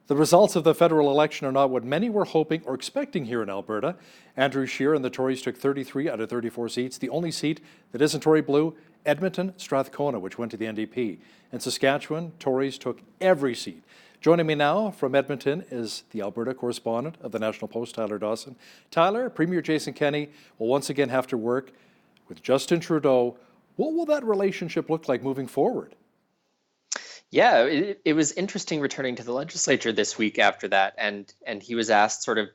The results of the federal election are not what many were hoping or expecting here in Alberta. Andrew Scheer and the Tories took 33 out of 34 seats. The only seat that isn't Tory blue, Edmonton, Strathcona, which went to the NDP. In Saskatchewan, Tories took every seat. Joining me now from Edmonton is the Alberta correspondent of the National Post, Tyler Dawson. Tyler, Premier Jason Kenney will once again have to work with Justin Trudeau. What will that relationship look like moving forward? Yeah, it was interesting returning to the legislature this week after that, and he was asked sort of,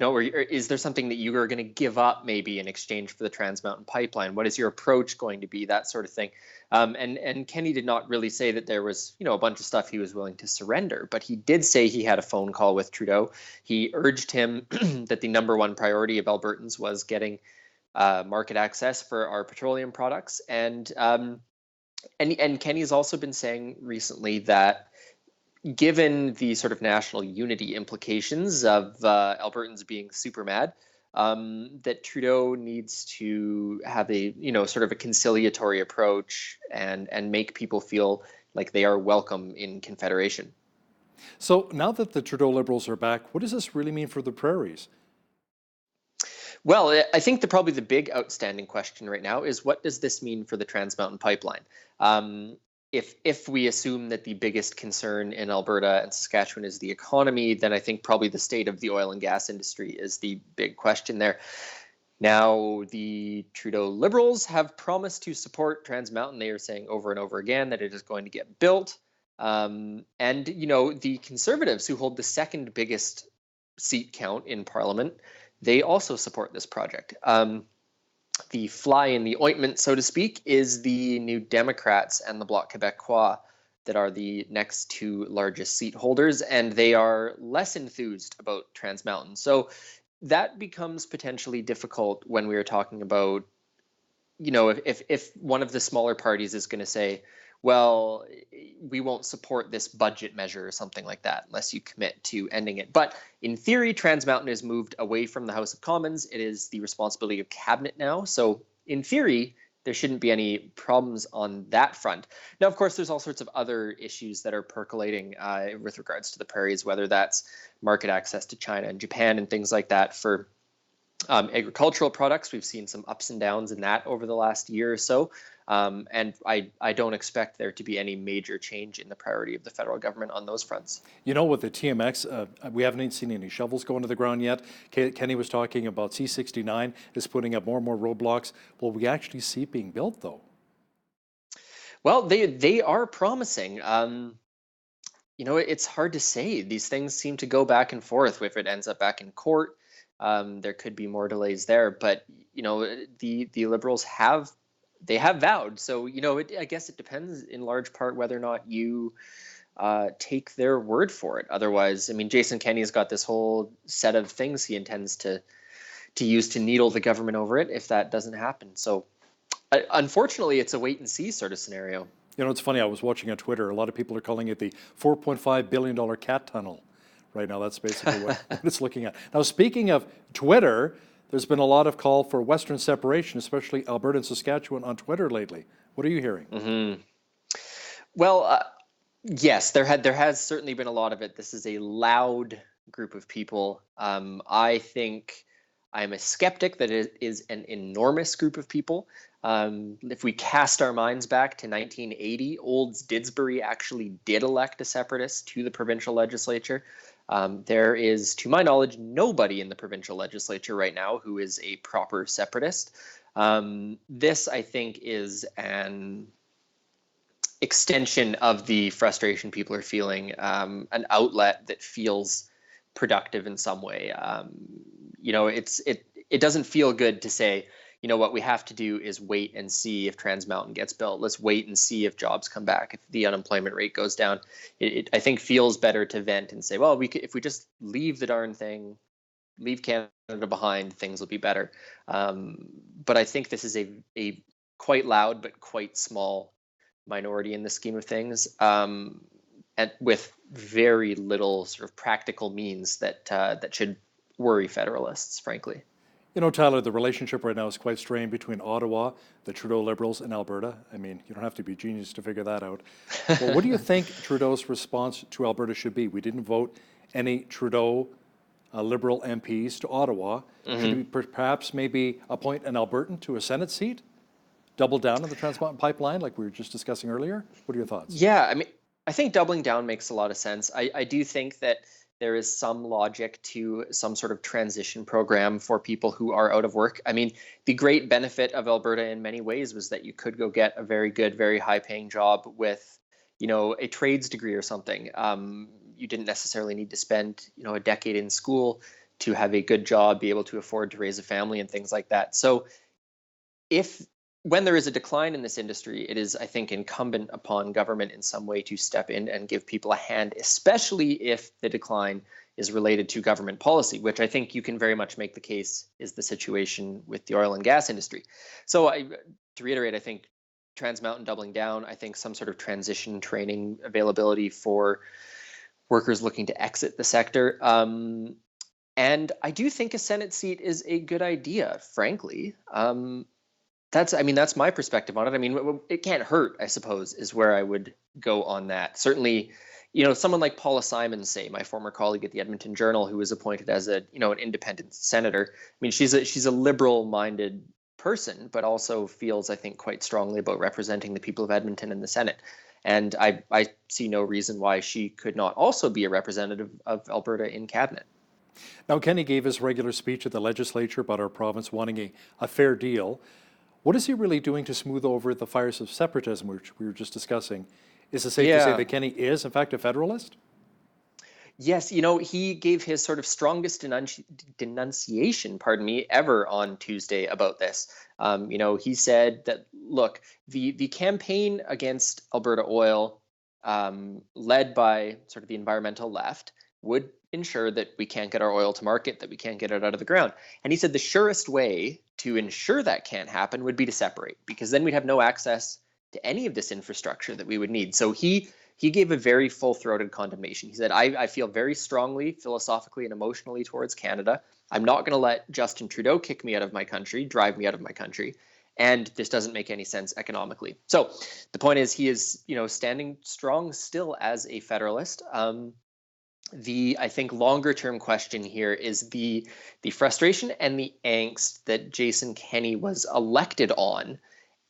or is there something that you are going to give up maybe in exchange for the Trans Mountain Pipeline? What is your approach going to be? That sort of thing. And Kenney did not really say that there was, a bunch of stuff he was willing to surrender, but he did say he had a phone call with Trudeau. He urged him that the number one priority of Albertans was getting market access for our petroleum products, and Kenney's also been saying recently that given the sort of national unity implications of Albertans being super mad, that Trudeau needs to have a, sort of a conciliatory approach and make people feel like they are welcome in Confederation. So now that the Trudeau Liberals are back, what does this really mean for the prairies? Well, I think probably the big outstanding question right now is, what does this mean for the Trans Mountain Pipeline? If we assume that the biggest concern in Alberta and Saskatchewan is the economy, then I think probably the state of the oil and gas industry is the big question there. Now, the Trudeau Liberals have promised to support Trans Mountain. They are saying over and over again that it is going to get built. And, the Conservatives, who hold the second biggest seat count in Parliament, they also support this project. The fly in the ointment, so to speak, is the New Democrats and the Bloc Québécois that are the next two largest seat holders, and they are less enthused about Trans Mountain. So that becomes potentially difficult when we are talking about, if one of the smaller parties is going to say, well, we won't support this budget measure or something like that unless you commit to ending it. But in theory, Trans Mountain is moved away from the House of Commons. It is the responsibility of Cabinet now. So in theory, there shouldn't be any problems on that front. Now, of course, there's all sorts of other issues that are percolating with regards to the prairies, whether that's market access to China and Japan and things like that for agricultural products. We've seen some ups and downs in that over the last year or so. And I don't expect there to be any major change in the priority of the federal government on those fronts. With the TMX, we haven't seen any shovels go into the ground yet. Kenney was talking about C-69 is putting up more and more roadblocks. Will we actually see it being built, though? Well, they are promising. It's hard to say. These things seem to go back and forth. If it ends up back in court, there could be more delays there. But, the Liberals have vowed. So, I guess it depends in large part whether or not you take their word for it. Otherwise, Jason Kenney's got this whole set of things he intends to use to needle the government over it if that doesn't happen. So, unfortunately, it's a wait and see sort of scenario. It's funny. I was watching on Twitter. A lot of people are calling it the $4.5 billion cat tunnel right now. That's basically what it's looking at. Now, speaking of Twitter, there's been a lot of call for Western separation, especially Alberta and Saskatchewan on Twitter lately. What are you hearing? Mm-hmm. Well, yes, there has certainly been a lot of it. This is a loud group of people. I think I'm a skeptic that it is an enormous group of people. If we cast our minds back to 1980, Olds Didsbury actually did elect a separatist to the provincial legislature. There is, to my knowledge, nobody in the provincial legislature right now who is a proper separatist. This, I think, is an extension of the frustration people are feeling, an outlet that feels productive in some way. It doesn't feel good to say, what we have to do is wait and see if Trans Mountain gets built. Let's wait and see if jobs come back, if the unemployment rate goes down. It I think feels better to vent and say, well, if we just leave the darn thing, leave Canada behind, things will be better. But I think this is a quite loud but quite small minority in the scheme of things, and with very little sort of practical means that should worry Federalists, frankly. You know, Tyler, the relationship right now is quite strained between Ottawa, the Trudeau Liberals, and Alberta. I mean, you don't have to be a genius to figure that out. Well, what do you think Trudeau's response to Alberta should be? We didn't vote any Trudeau Liberal MPs to Ottawa. Should we perhaps maybe appoint an Albertan to a Senate seat? Double down on the Trans Mountain Pipeline like we were just discussing earlier? What are your thoughts? Yeah, I mean, I think doubling down makes a lot of sense. I do think that there is some logic to some sort of transition program for people who are out of work. I mean, the great benefit of Alberta in many ways was that you could go get a very good, very high paying job with, a trades degree or something. You didn't necessarily need to spend, a decade in school to have a good job, be able to afford to raise a family and things like that. So when there is a decline in this industry, it is, I think, incumbent upon government in some way to step in and give people a hand, especially if the decline is related to government policy, which I think you can very much make the case is the situation with the oil and gas industry. So to reiterate, I think Trans Mountain doubling down, I think some sort of transition training availability for workers looking to exit the sector. And I do think a Senate seat is a good idea, frankly. That's my perspective on it. I mean, it can't hurt, I suppose, is where I would go on that. Certainly, someone like Paula Simons, say, my former colleague at the Edmonton Journal, who was appointed as an independent senator. I mean, she's a liberal-minded person, but also feels, I think, quite strongly about representing the people of Edmonton in the Senate. And I see no reason why she could not also be a representative of Alberta in cabinet. Now, Kenny gave his regular speech at the legislature about our province wanting a fair deal. What is he really doing to smooth over the fires of separatism, which we were just discussing? Is it safe to say that Kenny is, in fact, a federalist? Yes, he gave his sort of strongest denunciation, ever on Tuesday about this. He said that, look, the campaign against Alberta oil, led by sort of the environmental left, would ensure that we can't get our oil to market, that we can't get it out of the ground. And he said the surest way to ensure that can't happen would be to separate, because then we'd have no access to any of this infrastructure that we would need. So he gave a very full-throated condemnation. He said, I feel very strongly, philosophically and emotionally towards Canada. I'm not going to let Justin Trudeau kick me out of my country, drive me out of my country. And this doesn't make any sense economically. So the point is, he is, standing strong still as a federalist. I think longer term question here is the frustration and the angst that Jason Kenney was elected on,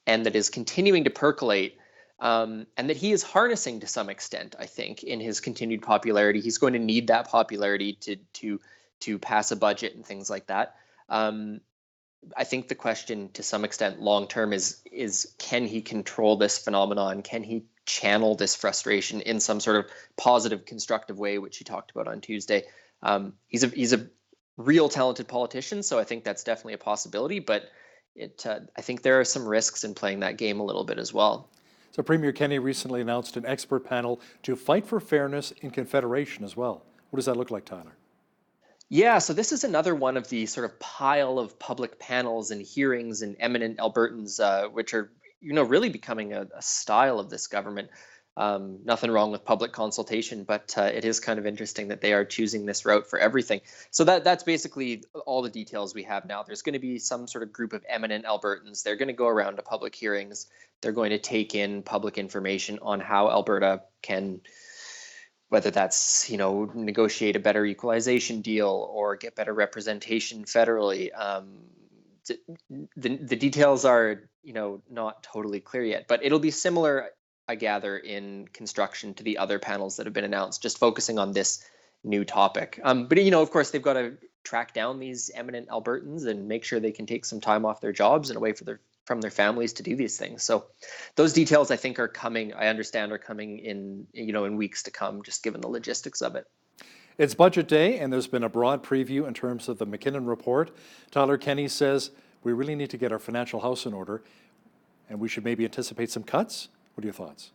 and that is continuing to percolate, and that he is harnessing to some extent, I think, in his continued popularity. He's going to need that popularity to pass a budget and things like that. I think the question to some extent long term is can he control this phenomenon? Can he channel this frustration in some sort of positive, constructive way, which he talked about on Tuesday? He's a real talented politician, so I think that's definitely a possibility. But I think there are some risks in playing that game a little bit as well. So Premier Kenney recently announced an expert panel to fight for fairness in Confederation as well. What does that look like, Tyler? Yeah, so this is another one of the sort of pile of public panels and hearings and eminent Albertans, which are, really becoming a style of this government. Nothing wrong with public consultation, but it is kind of interesting that they are choosing this route for everything. So that's basically all the details we have now. There's going to be some sort of group of eminent Albertans. They're going to go around to public hearings. They're going to take in public information on how Alberta can, whether that's, negotiate a better equalization deal or get better representation federally. The details are, not totally clear yet, but it'll be similar, I gather, in construction to the other panels that have been announced, just focusing on this new topic. But, of course, they've got to track down these eminent Albertans and make sure they can take some time off their jobs and away from their families to do these things. So those details, I think, are coming in weeks to come, just given the logistics of it. It's budget day, and there's been a broad preview in terms of the McKinnon report. Tyler, Kenny says we really need to get our financial house in order, and we should maybe anticipate some cuts. What are your thoughts?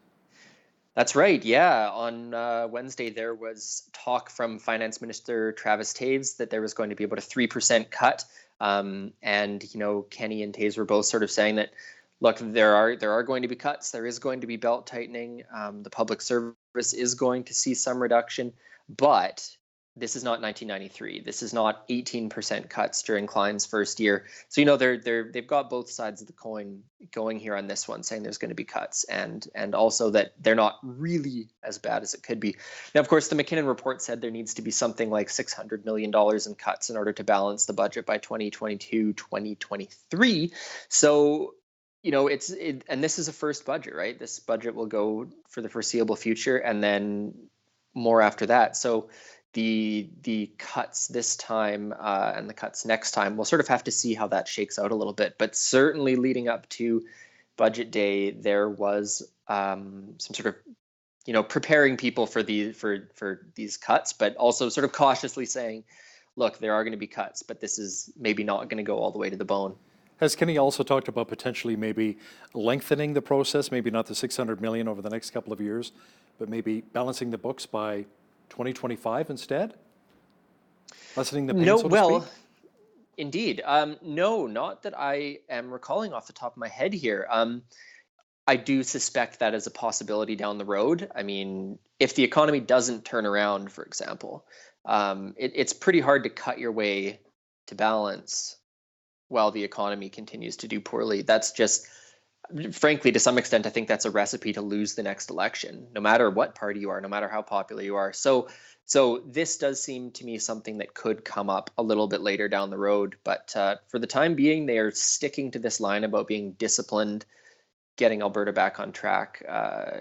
That's right. Yeah. On Wednesday, there was talk from Finance Minister Travis Taves that there was going to be about a 3% cut. And, Kenny and Taves were both sort of saying that, look, there are going to be cuts. There is going to be belt tightening. The public service is going to see some reduction. But this is not 1993. This is not 18% cuts during Klein's first year. So, you know, they've got both sides of the coin going here on this one, saying there's going to be cuts, and also that they're not really as bad as it could be. Now, of course, the McKinnon report said there needs to be something like $600 million in cuts in order to balance the budget by 2022, 2023. So, you know, and this is a first budget, right? This budget will go for the foreseeable future, and then more after that. So the cuts this time and the cuts next time, we'll sort of have to see how that shakes out a little bit. But certainly leading up to budget day, there was some sort of, you know, preparing people for these cuts, but also sort of cautiously saying, look, there are going to be cuts, but this is maybe not going to go all the way to the bone. Has Kenney also talked about potentially maybe lengthening the process, maybe not the $600 million over the next couple of years, but maybe balancing the books by 2025 instead? Lessening the pain, No, so to well, speak? indeed. No, not that I am recalling off the top of my head here. I do suspect that is a possibility down the road. I mean, if the economy doesn't turn around, for example, it's pretty hard to cut your way to balance while the economy continues to do poorly. That's just, frankly, to some extent, I think that's a recipe to lose the next election, no matter what party you are, no matter how popular you are. So this does seem to me something that could come up a little bit later down the road. But for the time being, they are sticking to this line about being disciplined, getting Alberta back on track.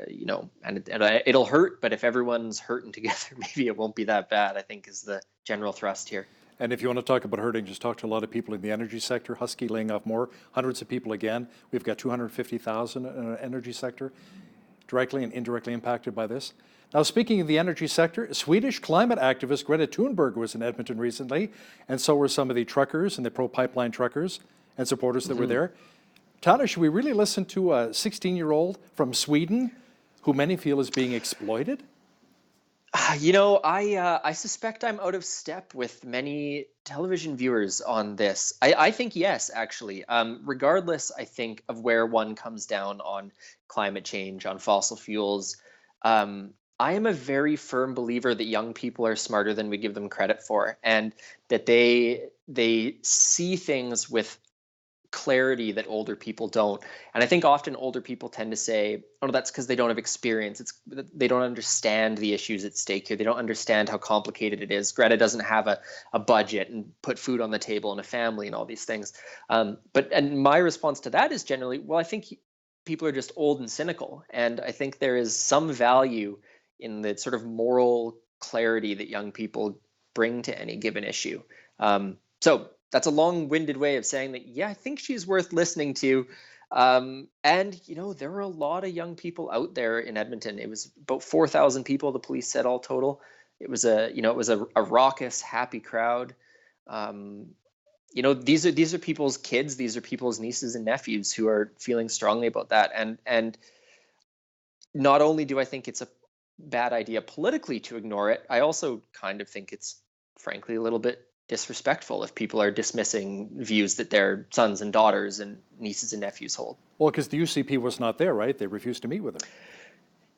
You know, and it'll hurt, but if everyone's hurting together, maybe it won't be that bad, I think is the general thrust here. And if you want to talk about hurting, just talk to a lot of people in the energy sector. Husky laying off more, hundreds of people again. We've got 250,000 in the energy sector, directly and indirectly impacted by this. Now, speaking of the energy sector, Swedish climate activist Greta Thunberg was in Edmonton recently, and so were some of the truckers and the pro-pipeline truckers and supporters that were there. Tyler, should we really listen to a 16-year-old from Sweden who many feel is being exploited? You know, I suspect I'm out of step with many television viewers on this. I think yes, actually. Regardless, I think, of where one comes down on climate change, on fossil fuels, I am a very firm believer that young people are smarter than we give them credit for, and that they see things with clarity that older people don't. And I think often older people tend to say, oh, no, that's because they don't have experience. They don't understand the issues at stake here. They don't understand how complicated it is. Greta doesn't have a budget and put food on the table and a family and all these things. And my response to that is generally, well, I think people are just old and cynical. And I think there is some value in the sort of moral clarity that young people bring to any given issue. So that's a long-winded way of saying that, yeah, I think she's worth listening to. And, you know, there were a lot of young people out there in Edmonton. It was about 4,000 people, the police said, all total. It was a raucous, happy crowd. You know, these are people's kids. These are people's nieces and nephews who are feeling strongly about that. And not only do I think it's a bad idea politically to ignore it, I also kind of think it's, frankly, a little bit disrespectful if people are dismissing views that their sons and daughters and nieces and nephews hold. Well, because the UCP was not there, right? They refused to meet with her.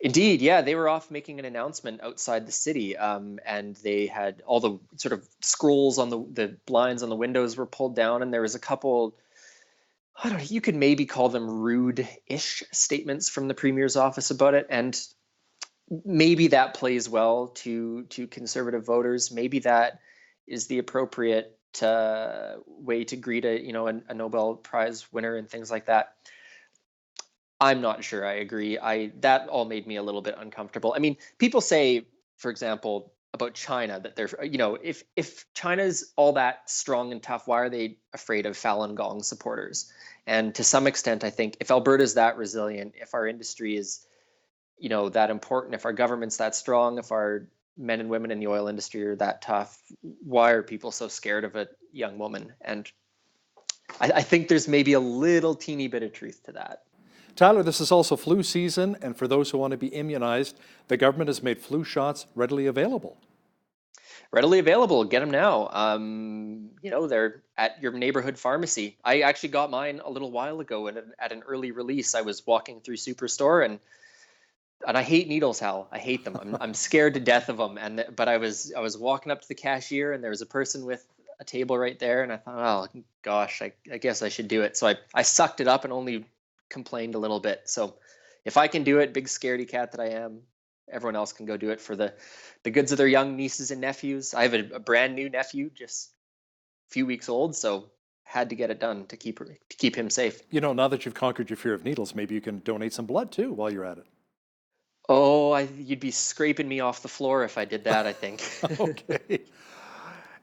Indeed, yeah, they were off making an announcement outside the city, and they had all the sort of scrolls on the blinds on the windows were pulled down, and there was a couple, I don't know, you could maybe call them rude-ish statements from the Premier's office about it, and maybe that plays well to conservative voters. Maybe that is the appropriate way to greet a Nobel Prize winner and things like that. I'm not sure I agree. That all made me a little bit uncomfortable. I mean, people say, for example, about China that they're, you know, if China's all that strong and tough, why are they afraid of Falun Gong supporters? And to some extent, I think if Alberta's that resilient, if our industry is, you know, that important, if our government's that strong, if our men and women in the oil industry are that tough, why are people so scared of a young woman? And I think there's maybe a little teeny bit of truth to that. Tyler, this is also flu season, and for those who want to be immunized, the government has made flu shots readily available. Readily available, get them now. You know, they're at your neighborhood pharmacy. I actually got mine a little while ago at an early release. I was walking through Superstore and and I hate needles, Hal. I hate them. I'm scared to death of them. But I was walking up to the cashier, and there was a person with a table right there, and I thought, oh gosh, I guess I should do it. So I sucked it up and only complained a little bit. So if I can do it, big scaredy cat that I am, everyone else can go do it for the goods of their young nieces and nephews. I have a brand new nephew, just a few weeks old, so had to get it done to keep him safe. You know, now that you've conquered your fear of needles, maybe you can donate some blood too while you're at it. Oh, you'd be scraping me off the floor if I did that, I think. Okay.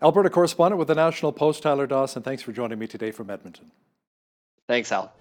Alberta correspondent with the National Post, Tyler Dawson, thanks for joining me today from Edmonton. Thanks, Hal.